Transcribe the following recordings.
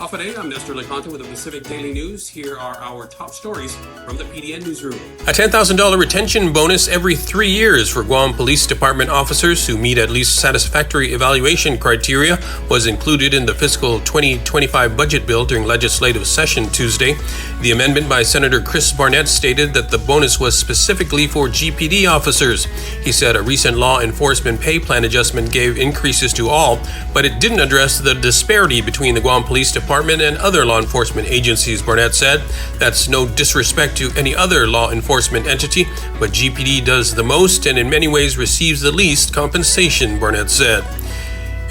Today, I'm Nestor Leconte with the Pacific Daily News. Here are our top stories from the PDN newsroom. A $10,000 retention bonus every 3 years for Guam Police Department officers who meet at least satisfactory evaluation criteria was included in the fiscal 2025 budget bill during legislative session Tuesday. The amendment by Senator Chris Barnett stated that the bonus was specifically for GPD officers. He said a recent law enforcement pay plan adjustment gave increases to all, but it didn't address the disparity between the Guam Police Department and other law enforcement agencies, Barnett said. That's no disrespect to any other law enforcement entity, but GPD does the most and in many ways receives the least compensation, Barnett said.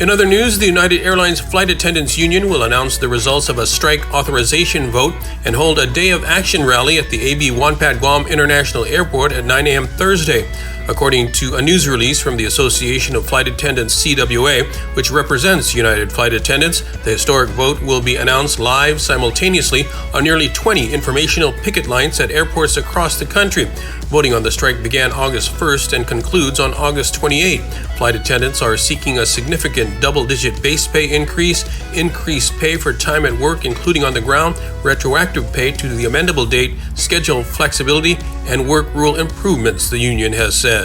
In other news, the United Airlines Flight Attendants Union will announce the results of a strike authorization vote and hold a day of action rally at the AB Wonpat Guam International Airport at 9 a.m. Thursday. According to a news release from the Association of Flight Attendants CWA, which represents United Flight Attendants, the historic vote will be announced live simultaneously on nearly 20 informational picket lines at airports across the country. Voting on the strike began August 1st and concludes on August 28th. Flight attendants are seeking a significant double-digit base pay increase, increased pay for time at work, including on the ground, retroactive pay to the amendable date, schedule flexibility, and work rule improvements, the union has said.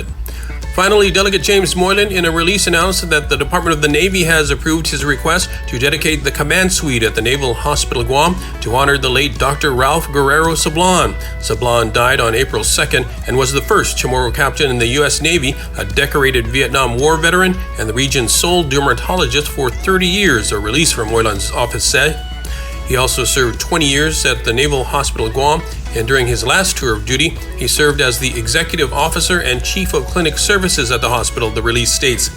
Finally, Delegate James Moylan in a release announced that the Department of the Navy has approved his request to dedicate the command suite at the Naval Hospital, Guam, to honor the late Dr. Ralph Guerrero Sablan. Sablan died on April 2nd and was the first Chamorro captain in the U.S. Navy, a decorated Vietnam War veteran, and the region's sole dermatologist for 30 years, a release from Moylan's office said. He also served 20 years at the Naval Hospital, Guam, and during his last tour of duty, he served as the executive officer and chief of clinic services at the hospital, the release states.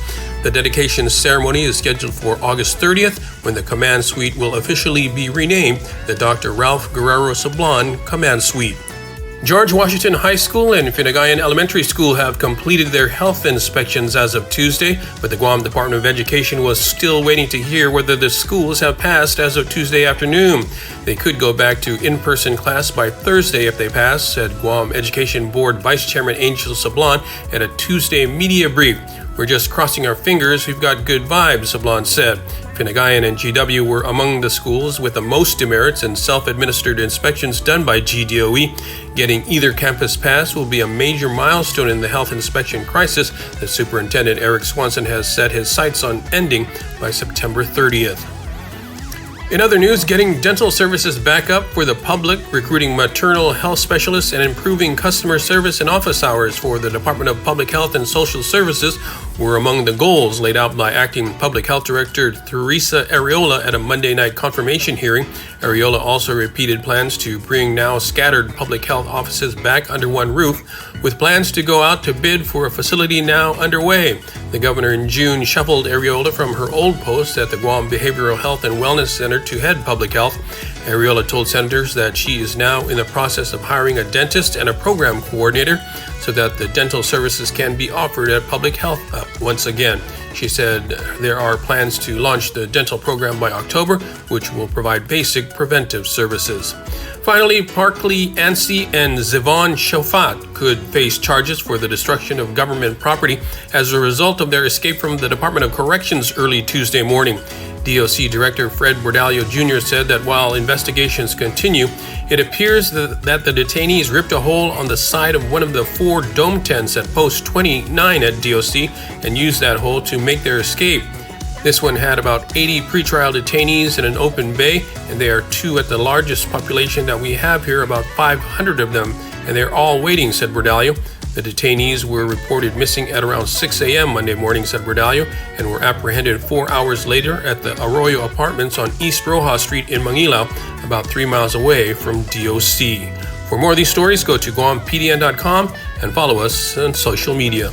The dedication ceremony is scheduled for August 30th, when the command suite will officially be renamed the Dr. Ralph Guerrero Sablan Command Suite. George Washington High School and Finegayan Elementary School have completed their health inspections as of Tuesday, but the Guam Department of Education was still waiting to hear whether the schools have passed as of Tuesday afternoon. They could go back to in-person class by Thursday if they pass, said Guam Education Board Vice Chairman Angel Sablan at a Tuesday media brief. We're just crossing our fingers, we've got good vibes, Sablan said. Finegayan and GW were among the schools with the most demerits and self-administered inspections done by GDOE. Getting either campus pass will be a major milestone in the health inspection crisis that Superintendent Eric Swanson has set his sights on ending by September 30th. In other news, getting dental services back up for the public, recruiting maternal health specialists, and improving customer service and office hours for the Department of Public Health and Social Services were among the goals laid out by Acting Public Health Director Teresa Areola at a Monday night confirmation hearing. Areola also repeated plans to bring now scattered public health offices back under one roof, with plans to go out to bid for a facility now underway. The governor in June shuffled Areola from her old post at the Guam Behavioral Health and Wellness Center to head public health. Areola told senators that she is now in the process of hiring a dentist and a program coordinator so that the dental services can be offered at public health once again. She said there are plans to launch the dental program by October, which will provide basic preventive services. Finally, Parkley Ansi and Zivon Shofat could face charges for the destruction of government property as a result of their escape from the Department of Corrections early Tuesday morning. DOC Director Fred Bordallo Jr. said that while investigations continue, it appears that the detainees ripped a hole on the side of one of the 4 dome tents at Post 29 at DOC and used that hole to make their escape. This one had about 80 pretrial detainees in an open bay, and they are 2 at the largest population that we have here, about 500 of them, and they're all waiting, said Bordallo. The detainees were reported missing at around 6 a.m. Monday morning, said Bordallo, and were apprehended 4 hours later at the Arroyo Apartments on East Rojas Street in Manila, about 3 miles away from DOC. For more of these stories, go to GuamPDN.com and follow us on social media.